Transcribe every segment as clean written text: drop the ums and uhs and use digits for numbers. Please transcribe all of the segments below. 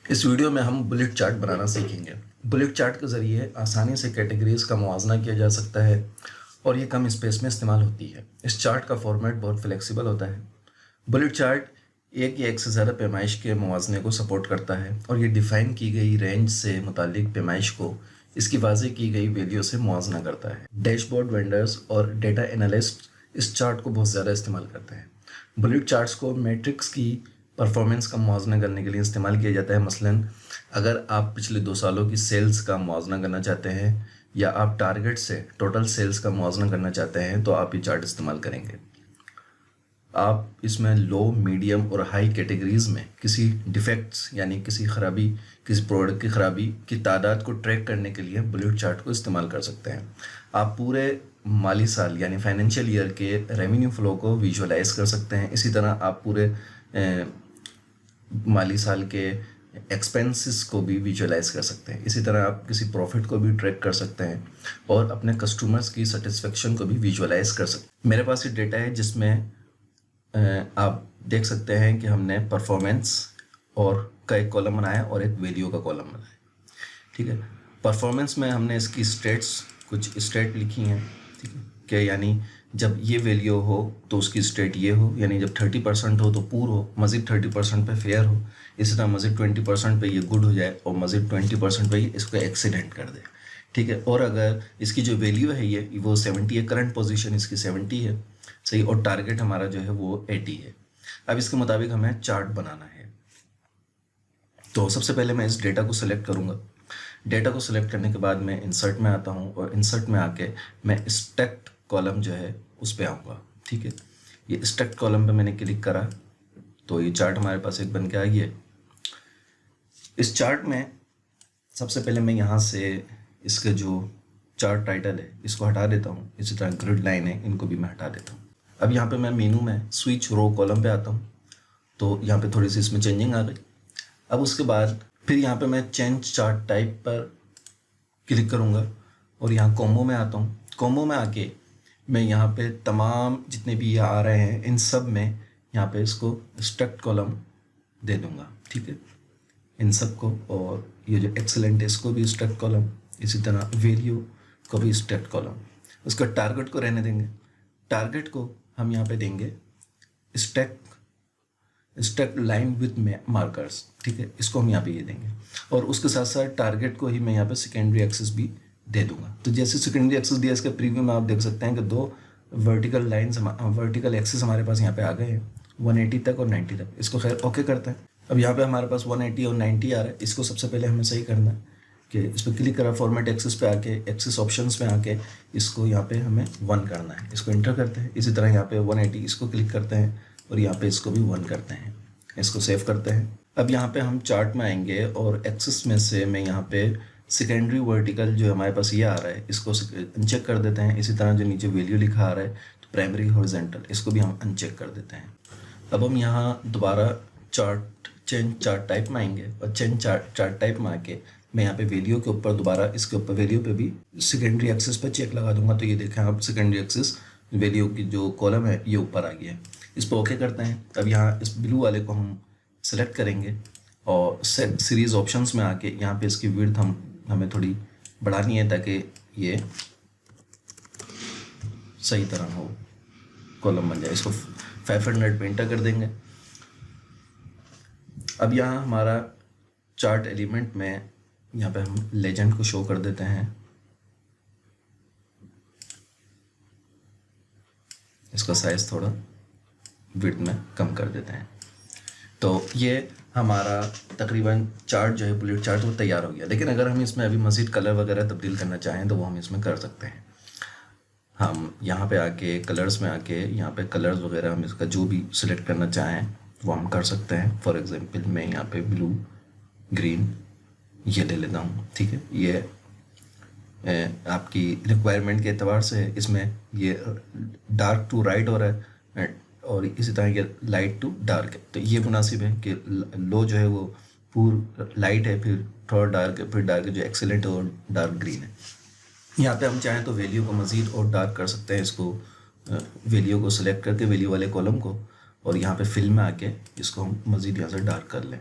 इस वीडियो में हम बुलेट चार्ट बनाना सीखेंगे। बुलेट चार्ट के ज़रिए आसानी से कैटेगरीज का मुवाजना किया जा सकता है और ये कम स्पेस में इस्तेमाल होती है। इस चार्ट का फॉर्मेट बहुत फ्लेक्सिबल होता है। बुलेट चार्ट एक या एक से ज़्यादा पैमाइश के मुवाजने को सपोर्ट करता है और ये डिफ़ाइन की गई रेंज से मुतालिक पैमाइश को इसकी वाज़े की गई वैल्यू से मुवाजना करता है। डैशबोर्ड वेंडर्स और डेटा एनालिस्ट इस चार्ट को बहुत ज़्यादा इस्तेमाल करते हैं। बुलेट चार्ट्स को मैट्रिक्स की परफॉर्मेंस का मुवाजना करने के लिए इस्तेमाल किया जाता है। मसलन अगर आप पिछले 2 सालों की सेल्स का मुवाजना करना चाहते हैं या आप टारगेट से टोटल सेल्स का मुवाजना करना चाहते हैं तो आप ये चार्ट इस्तेमाल करेंगे। आप इसमें लो, मीडियम और हाई कैटेगरीज में किसी डिफेक्ट्स यानी किसी खराबी, किसी प्रोडक्ट की खराबी की तादाद को ट्रैक करने के लिए बुलेट चार्ट को इस्तेमाल कर सकते हैं। आप पूरे माली साल यानी फाइनेंशियल ईयर के रेवेन्यू फ्लो को विजुअलाइज कर सकते हैं। इसी तरह आप पूरे माली साल के एक्सपेंसेस को भी विजुअलाइज कर सकते हैं। इसी तरह आप किसी प्रॉफिट को भी ट्रैक कर सकते हैं और अपने कस्टमर्स की सेटिस्फेक्शन को भी विजुअलाइज कर सकते हैं। मेरे पास ये डेटा है जिसमें आप देख सकते हैं कि हमने परफॉर्मेंस और का एक कॉलम बनाया और एक वैल्यू का कॉलम बनाया। ठीक है, परफॉर्मेंस में हमने इसकी स्टेट्स, कुछ स्टेट लिखी हैं। ठीक है, कि यानी जब ये वैल्यू हो तो उसकी स्टेट ये हो, यानी जब 30% हो तो पूर हो, मज़ीद 30% पे फेयर हो, इसी तरह मज़ीद 20% पे ये गुड हो जाए और मज़ीद 20% पे इसको एक्सीडेंट कर दे। ठीक है, और अगर इसकी जो वैल्यू है ये वो 70 है, करंट पोजीशन इसकी 70 है, सही, और टारगेट हमारा जो है वो 80 है। अब इसके मुताबिक हमें चार्ट बनाना है। तो सबसे पहले मैं इस डेटा को सिलेक्ट करूँगा। डेटा को सिलेक्ट करने के बाद मैं इंसर्ट में आता हूँ और इंसर्ट में आके मैं स्टैक्ड कॉलम जो है उस पर आऊँगा। ठीक है, ये स्टैक्ड कॉलम पे मैंने क्लिक करा तो ये चार्ट हमारे पास एक बन के आ गया। इस चार्ट में सबसे पहले मैं यहाँ से इसके जो चार्ट टाइटल है इसको हटा देता हूँ। इसी तरह ग्रिड लाइन है, इनको भी मैं हटा देता हूँ। अब यहाँ पे मैं मेनू में स्विच रो कॉलम पे आता हूँ तो यहाँ पे थोड़ी सी इसमें चेंजिंग आ गई। अब उसके बाद फिर यहाँ पे मैं चेंज चार्ट टाइप पर क्लिक करूँगा और यहाँ कॉम्बो में आता हूँ। कॉम्बो में आके मैं यहाँ पे तमाम जितने भी ये आ रहे हैं इन सब में यहाँ पे इसको स्टैक्ड कॉलम दे दूँगा। ठीक है, इन सब को, और ये जो एक्सेलेंट है इसको भी स्टैक्ड कॉलम, इसी तरह वैल्यू को भी स्टैक्ड कॉलम। उसका टारगेट को रहने देंगे। टारगेट को हम यहाँ पे देंगे स्टैक लाइन विथ मार्कर्स। ठीक है, इसको हम यहाँ पे ये देंगे और उसके साथ साथ टारगेट को ही मैं यहाँ पे सेकेंडरी एक्सेस भी दे दूंगा। तो जैसे सेकेंडरी एक्सेस दिया, इसके प्रीव्यू में आप देख सकते हैं कि 2 वर्टिकल लाइन्स, वर्टिकल एक्सेस हमारे पास यहाँ पे आ गए हैं 180 तक और 90 तक। इसको खैर ओके करते हैं। अब यहाँ पे हमारे पास 180 और 90 आ रहा है। इसको सबसे पहले हमें सही करना है कि इस पर क्लिक करा, फॉर्मेट एक्सेस पे आके एक्सेस ऑप्शंस में आके इसको यहाँ पे हमें 1 करना है। इसको इंटर करते हैं। इसी तरह यहाँ पे 180 इसको क्लिक करते हैं और यहाँ पे इसको भी 1 करते हैं। इसको सेव करते हैं। अब यहाँ पे हम चार्ट में आएंगे और एक्सेस में से मैं यहाँ पे सेकेंडरी वर्टिकल जो हमारे पास ये आ रहा है इसको अनचेक कर देते हैं। इसी तरह जो नीचे वैल्यू लिखा आ रहा है तो प्राइमरी हॉरिजॉन्टल, इसको भी हम अनचेक कर देते हैं। अब हम यहाँ दोबारा चेंज चार्ट टाइप में आएंगे और चेंज चार्ट टाइप में आके मैं यहाँ पे वैल्यू के ऊपर दोबारा इसके ऊपर वैल्यू पे भी सेकेंडरी एक्सेस पे चेक लगा दूंगा। तो ये देखें आप, सेकेंडरी एक्सेस वैल्यू की जो कॉलम है ये ऊपर आ गया है। इस पर ओके करते हैं। अब यहाँ इस ब्लू वाले को हम सेलेक्ट करेंगे और सेट सीरीज ऑप्शंस में आके यहाँ पे इसकी विड्थ हमें थोड़ी बढ़ानी है ताकि ये सही तरह हो, कॉलम बन जाए। इसको 500 पे एंटर कर देंगे। अब यहाँ हमारा चार्ट एलिमेंट में यहाँ पे हम लेजेंड को शो कर देते हैं। इसका साइज थोड़ा विड्थ में कम कर देते हैं। तो ये हमारा तकरीबन चार्ट जो है बुलेट चार्ट वो तैयार हो गया। लेकिन अगर हम इसमें अभी मज़ीद कलर वगैरह तब्दील करना चाहें तो वो हम इसमें कर सकते हैं। हम यहाँ पे आके कलर्स में आके यहाँ पे कलर्स वगैरह हम इसका जो भी सिलेक्ट करना चाहें वो हम कर सकते हैं। फॉर एग्जांपल मैं यहाँ पे ब्लू, ग्रीन ये ले लेता हूँ। ठीक है, ये आपकी रिक्वायरमेंट के एतबार से इसमें ये डार्क टू राइट हो रहा है और इसी तरह ये लाइट टू डार्क है। तो ये मुनासिब है कि लो जो है वो पूरा लाइट है, फिर थोड़ा डार्क है, फिर डार्क जो एक्सेलेंट है और डार्क ग्रीन है। यहाँ पे हम चाहें तो वैल्यू को मज़ीद और डार्क कर सकते हैं। इसको वैल्यू को सिलेक्ट करके वैल्यू वाले कॉलम को और यहाँ पे फिल में आके इसको हम मज़ीद यहाँ से डार्क कर लें।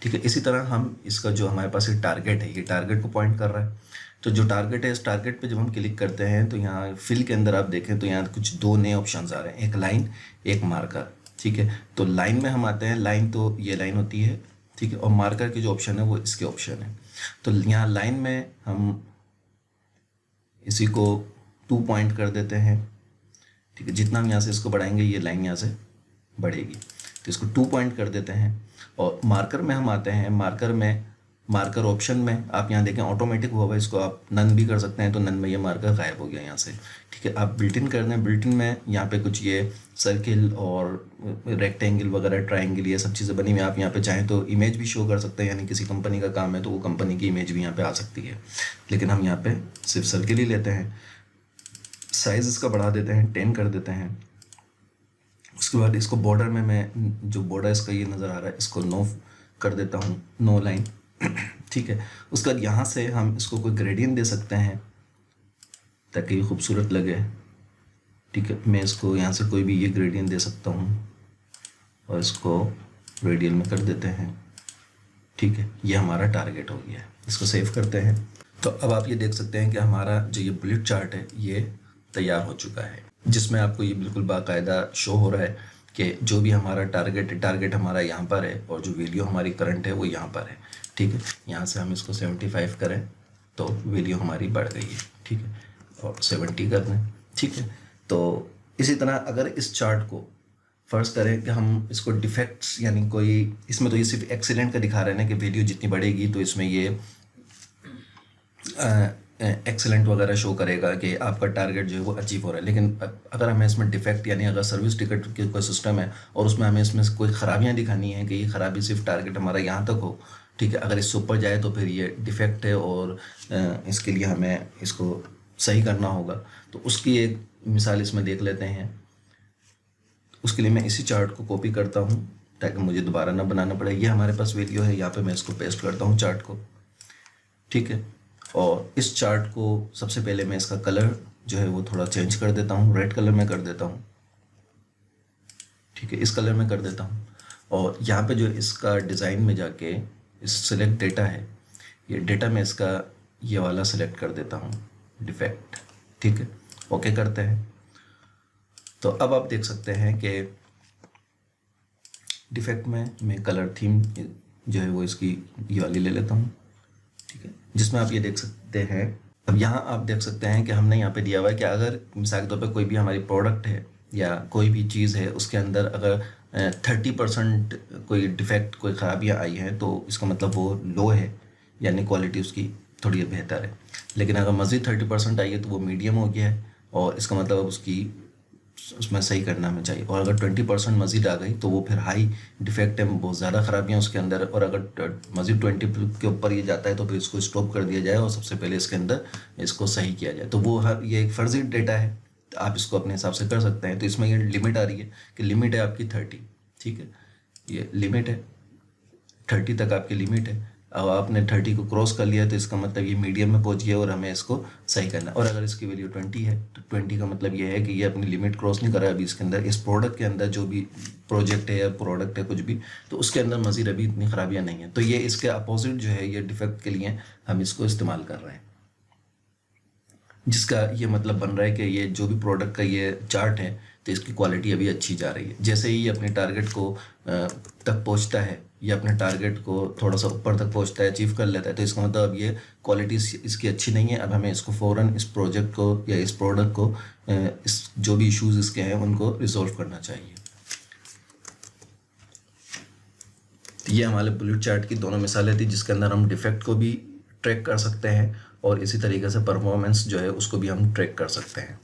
ठीक है, इसी तरह हम इसका जो हमारे पास ये टारगेट है, ये टारगेट को पॉइंट कर रहा है। तो जो टारगेट है, इस टारगेट पे जब हम क्लिक करते हैं तो यहाँ फिल के अंदर आप देखें तो यहाँ कुछ दो नए ऑप्शंस आ रहे हैं, एक लाइन एक मार्कर। ठीक है, तो लाइन में हम आते हैं, लाइन तो ये लाइन होती है। ठीक है, और मार्कर के जो ऑप्शन है वो इसके ऑप्शन है। तो यहाँ लाइन में हम इसी को 2 पॉइंट कर देते हैं। ठीक है, जितना हम यहाँ से इसको बढ़ाएंगे ये लाइन यहाँ से बढ़ेगी, तो इसको 2 पॉइंट कर देते हैं। और मार्कर में हम आते हैं, मार्कर में मार्कर ऑप्शन में आप यहाँ देखें ऑटोमेटिक हुआ हुआ, इसको आप नन भी कर सकते हैं, तो नन में ये मार्कर गायब हो गया यहाँ से। ठीक है, आप बिल्ट इन कर दें, बिल्ट इन में यहाँ पे कुछ ये सर्किल और रेक्टेंगल वगैरह ट्राइंगल ये सब चीज़ें बनी हुई हैं। आप यहाँ पे चाहें तो इमेज भी शो कर सकते हैं, यानी किसी कंपनी का काम है तो वो कंपनी की इमेज भी यहाँ पे आ सकती है, लेकिन हम यहाँ पे सिर्फ सर्किल ही लेते हैं। साइज़ इसका बढ़ा देते हैं, 10 कर देते हैं। उसके बाद इसको बॉर्डर में मैं जो बॉर्डर इसका ये नज़र आ रहा है इसको 9 कर देता हूँ, 9 लाइन। ठीक है, उसके बाद यहाँ से हम इसको कोई ग्रेडियंट दे सकते हैं ताकि ये खूबसूरत लगे। ठीक है, मैं इसको यहाँ से कोई भी ये ग्रेडियंट दे सकता हूँ और इसको रेडियल में कर देते हैं। ठीक है, ये हमारा टारगेट हो गया है, इसको सेव करते हैं। तो अब आप ये देख सकते हैं कि हमारा जो ये बुलेट चार्ट है ये तैयार हो चुका है, जिसमें आपको ये बिल्कुल बाकायदा शो हो रहा है कि जो भी हमारा टारगेट है, टारगेट हमारा यहाँ पर है और जो वैल्यू हमारी करंट है वो यहाँ पर है। ठीक है, यहाँ से हम इसको 75 करें तो वैल्यू हमारी बढ़ गई है। ठीक है, और 70 कर दें। ठीक है, तो इसी तरह अगर इस चार्ट को फ़र्ज़ करें कि हम इसको डिफेक्ट्स यानी कोई इसमें तो ये सिर्फ एक्सीडेंट का दिखा रहे हैं ना कि वैल्यू जितनी बढ़ेगी तो इसमें ये एक्सेलेंट वगैरह शो करेगा कि आपका टारगेट जो है वो अचीव हो रहा है। लेकिन अगर हमें इसमें डिफेक्ट यानी अगर सर्विस टिकट की कोई सिस्टम है और उसमें हमें इसमें कोई ख़राबियाँ दिखानी है कि ये ख़राबी सिर्फ टारगेट हमारा यहाँ तक हो, ठीक है, अगर इससे ऊपर जाए तो फिर ये डिफेक्ट है और इसके लिए हमें इसको सही करना होगा। तो उसकी एक मिसाल इसमें देख लेते हैं। उसके लिए मैं इसी चार्ट को कॉपी करता हूँ ताकि मुझे दोबारा ना बनाना पड़े। ये हमारे पास वैल्यू है, यहाँ पे मैं इसको पेस्ट करता हूँ चार्ट को। ठीक है, और इस चार्ट को सबसे पहले मैं इसका कलर जो है वो थोड़ा चेंज कर देता हूँ, रेड कलर में कर देता हूँ। ठीक है, इस कलर में कर देता हूँ। और यहाँ पे जो इसका डिज़ाइन में जाके इस सिलेक्ट डेटा है, ये डेटा में इसका ये वाला सिलेक्ट कर देता हूँ, डिफेक्ट। ठीक है, ओके करते हैं। तो अब आप देख सकते हैं कि डिफेक्ट में मैं कलर थीम जो है वो इसकी ये वाली ले लेता हूँ। ठीक है, जिसमें आप ये देख सकते हैं। अब यहाँ आप देख सकते हैं कि हमने यहाँ पे दिया हुआ है कि अगर मिसाल के तौर पे कोई भी हमारी प्रोडक्ट है या कोई भी चीज़ है उसके अंदर अगर 30% कोई डिफेक्ट कोई ख़राबियाँ आई हैं तो इसका मतलब वो लो है, यानी क्वालिटी उसकी थोड़ी बेहतर है। लेकिन अगर मज़ीद 30% आई है तो वो मीडियम हो गया है और इसका मतलब उसमें सही करना हमें चाहिए। और अगर 20% मज़ीद आ गई तो वो फिर हाई डिफेक्ट है, बहुत ज़्यादा ख़राबियाँ उसके अंदर। और अगर मज़ीद 20 के ऊपर ये जाता है तो फिर इसको स्टॉप कर दिया जाए और सबसे पहले इसके अंदर इसको सही किया जाए। तो वो ये एक फर्जी डेटा है, तो आप इसको अपने हिसाब से कर सकते हैं। तो इसमें ये लिमिट आ रही है कि लिमिट है आपकी 30। ठीक है, ये लिमिट है 30 तक आपकी लिमिट है। अब आपने 30 को क्रॉस कर लिया तो इसका मतलब ये मीडियम में पहुंच गया और हमें इसको सही करना है। और अगर इसकी वैल्यू 20 है तो 20 का मतलब ये है कि ये अपनी लिमिट क्रॉस नहीं कर रहा है अभी इसके अंदर, इस प्रोडक्ट के अंदर जो भी प्रोजेक्ट है या प्रोडक्ट है कुछ भी, तो उसके अंदर मज़ीद अभी इतनी ख़राबियाँ नहीं हैं। तो ये इसके अपोजिट जो है ये डिफेक्ट के लिए हम इसको इस्तेमाल कर रहे हैं, जिसका ये मतलब बन रहा है कि ये जो भी प्रोडक्ट का ये चार्ट है तो इसकी क्वालिटी अभी अच्छी जा रही है। जैसे ही ये अपने टारगेट को तक पहुंचता है या अपने टारगेट को थोड़ा सा ऊपर तक पहुंचता है, अचीव कर लेता है, तो इसका मतलब अब ये क्वालिटी इसकी अच्छी नहीं है। अब हमें इसको फ़ौरन इस प्रोजेक्ट को या इस प्रोडक्ट को इस जो भी इश्यूज़ इसके हैं उनको रिजॉल्व करना चाहिए। तो ये हमारे बुलेट चार्ट की दोनों मिसालें थी जिसके अंदर हम डिफेक्ट को भी ट्रैक कर सकते हैं और इसी तरीके से परफॉर्मेंस जो है उसको भी हम ट्रैक कर सकते हैं।